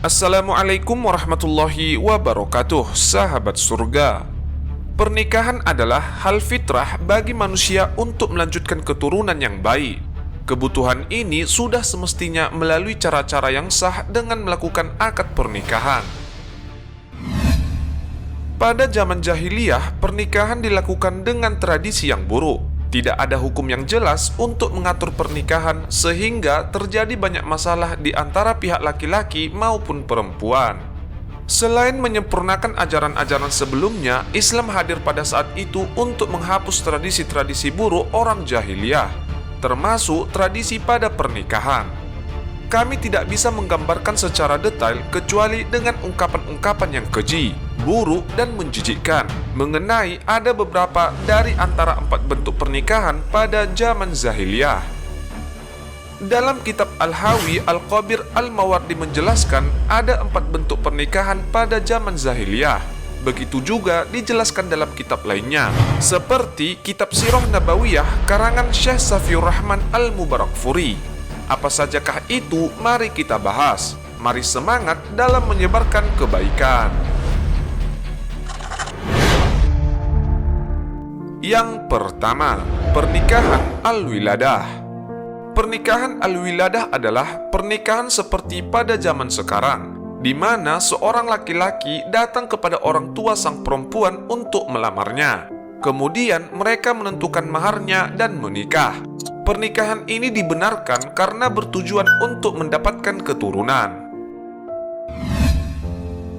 Assalamualaikum warahmatullahi wabarakatuh, sahabat surga. Pernikahan adalah hal fitrah bagi manusia untuk melanjutkan keturunan yang baik. Kebutuhan ini sudah semestinya melalui cara-cara yang sah dengan melakukan akad pernikahan. Pada zaman jahiliyah, pernikahan dilakukan dengan tradisi yang buruk. Tidak ada hukum yang jelas untuk mengatur pernikahan sehingga terjadi banyak masalah di antara pihak laki-laki maupun perempuan. Selain menyempurnakan ajaran-ajaran sebelumnya, Islam hadir pada saat itu untuk menghapus tradisi-tradisi buruk orang jahiliyah, termasuk tradisi pada pernikahan. Kami tidak bisa menggambarkan secara detail kecuali dengan ungkapan-ungkapan yang keji, buruk, dan menjijikkan mengenai ada beberapa dari antara 4 bentuk pernikahan pada zaman jahiliyah. Dalam kitab Al-Hawi Al-Qabir Al-Mawardi menjelaskan ada 4 bentuk pernikahan pada zaman jahiliyah. Begitu juga dijelaskan dalam kitab lainnya, seperti kitab Sirah Nabawiyah karangan Syekh Safiur Rahman Al-Mubarakfuri. Apa sajakah itu? Mari kita bahas. Mari semangat dalam menyebarkan kebaikan. Yang pertama, pernikahan al-wiladah. Pernikahan al-wiladah adalah pernikahan seperti pada zaman sekarang, di mana seorang laki-laki datang kepada orang tua sang perempuan untuk melamarnya. Kemudian mereka menentukan maharnya dan menikah. Pernikahan ini dibenarkan karena bertujuan untuk mendapatkan keturunan.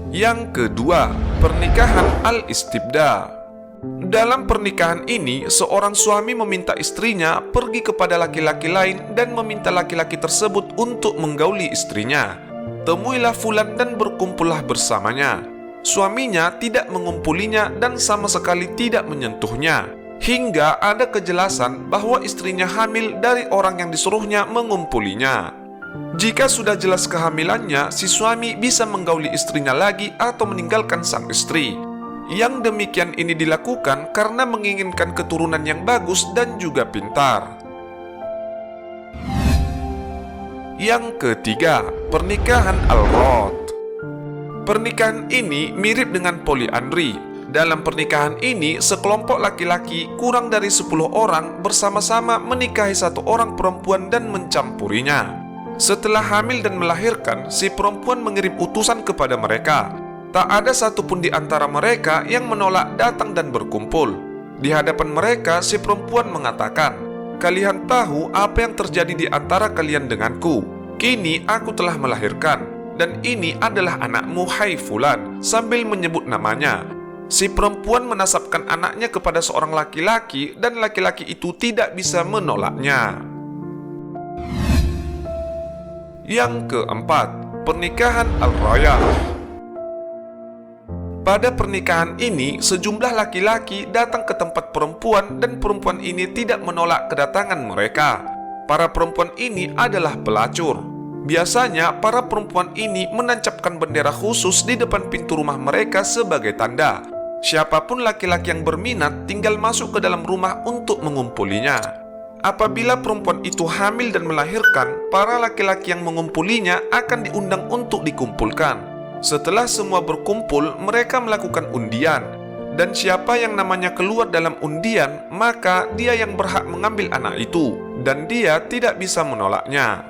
Yang kedua, pernikahan al-istibda. Dalam pernikahan ini, seorang suami meminta istrinya pergi kepada laki-laki lain dan meminta laki-laki tersebut untuk menggauli istrinya. Temuilah fulan dan berkumpullah bersamanya. Suaminya tidak mengumpulinya dan sama sekali tidak menyentuhnya, hingga ada kejelasan bahwa istrinya hamil dari orang yang disuruhnya mengumpulinya. Jika sudah jelas kehamilannya, si suami bisa menggauli istrinya lagi atau meninggalkan sang istri. Yang demikian ini dilakukan karena menginginkan keturunan yang bagus dan juga pintar. Yang ketiga, pernikahan al-rad. Pernikahan ini mirip dengan poliandri. Dalam pernikahan ini, sekelompok laki-laki kurang dari 10 orang bersama-sama menikahi satu orang perempuan dan mencampurinya. Setelah hamil dan melahirkan, si perempuan mengirim utusan kepada mereka. Tak ada satupun di antara mereka yang menolak datang dan berkumpul. Di hadapan mereka, si perempuan mengatakan, "Kalian tahu apa yang terjadi di antara kalian denganku. Kini aku telah melahirkan, dan ini adalah anakmu, hai fulan," sambil menyebut namanya. Si perempuan menasabkan anaknya kepada seorang laki-laki dan laki-laki itu tidak bisa menolaknya. Yang keempat, pernikahan al-rayah. Pada pernikahan ini, sejumlah laki-laki datang ke tempat perempuan dan perempuan ini tidak menolak kedatangan mereka. Para perempuan ini adalah pelacur. Biasanya, para perempuan ini menancapkan bendera khusus di depan pintu rumah mereka sebagai tanda. Siapapun laki-laki yang berminat tinggal masuk ke dalam rumah untuk mengumpulinya. Apabila perempuan itu hamil dan melahirkan, para laki-laki yang mengumpulinya akan diundang untuk dikumpulkan. Setelah semua berkumpul, mereka melakukan undian. Dan siapa yang namanya keluar dalam undian, maka dia yang berhak mengambil anak itu, dan dia tidak bisa menolaknya.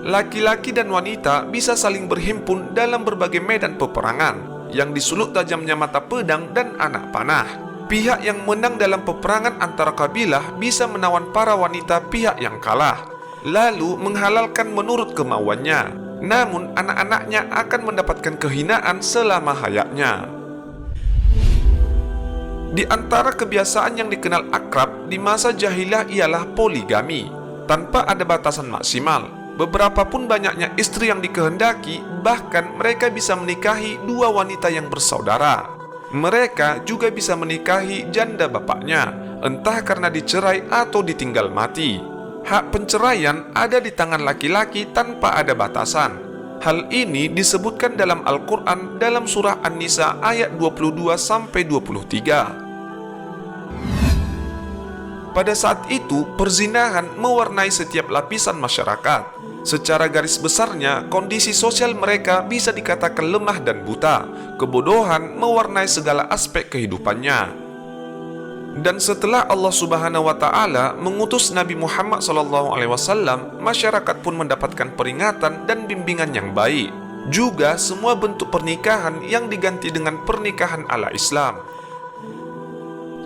Laki-laki dan wanita bisa saling berhimpun dalam berbagai medan peperangan yang disuluk tajamnya mata pedang dan anak panah. Pihak yang menang dalam peperangan antara kabilah bisa menawan para wanita pihak yang kalah, lalu menghalalkan menurut kemauannya. Namun anak-anaknya akan mendapatkan kehinaan selama hayatnya. Di antara kebiasaan yang dikenal akrab di masa jahiliyah ialah poligami, tanpa ada batasan maksimal. Beberapa pun banyaknya istri yang dikehendaki, bahkan mereka bisa menikahi 2 wanita yang bersaudara. Mereka juga bisa menikahi janda bapaknya, entah karena dicerai atau ditinggal mati. Hak penceraian ada di tangan laki-laki tanpa ada batasan. Hal ini disebutkan dalam Al-Quran dalam surah An-Nisa ayat 22-23. Pada saat itu, perzinahan mewarnai setiap lapisan masyarakat. Secara garis besarnya, kondisi sosial mereka bisa dikatakan lemah dan buta. Kebodohan mewarnai segala aspek kehidupannya. Dan setelah Allah Subhanahu wa taala mengutus Nabi Muhammad SAW, masyarakat pun mendapatkan peringatan dan bimbingan yang baik. Juga semua bentuk pernikahan yang diganti dengan pernikahan ala Islam.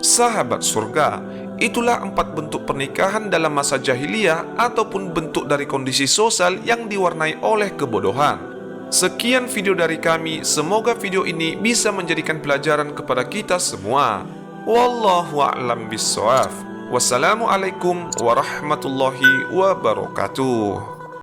Sahabat surga, itulah 4 bentuk pernikahan dalam masa jahiliyah ataupun bentuk dari kondisi sosial yang diwarnai oleh kebodohan. Sekian video dari kami, semoga video ini bisa menjadikan pelajaran kepada kita semua. Wallahu a'lam bishawab. Wassalamualaikum warahmatullahi wabarakatuh.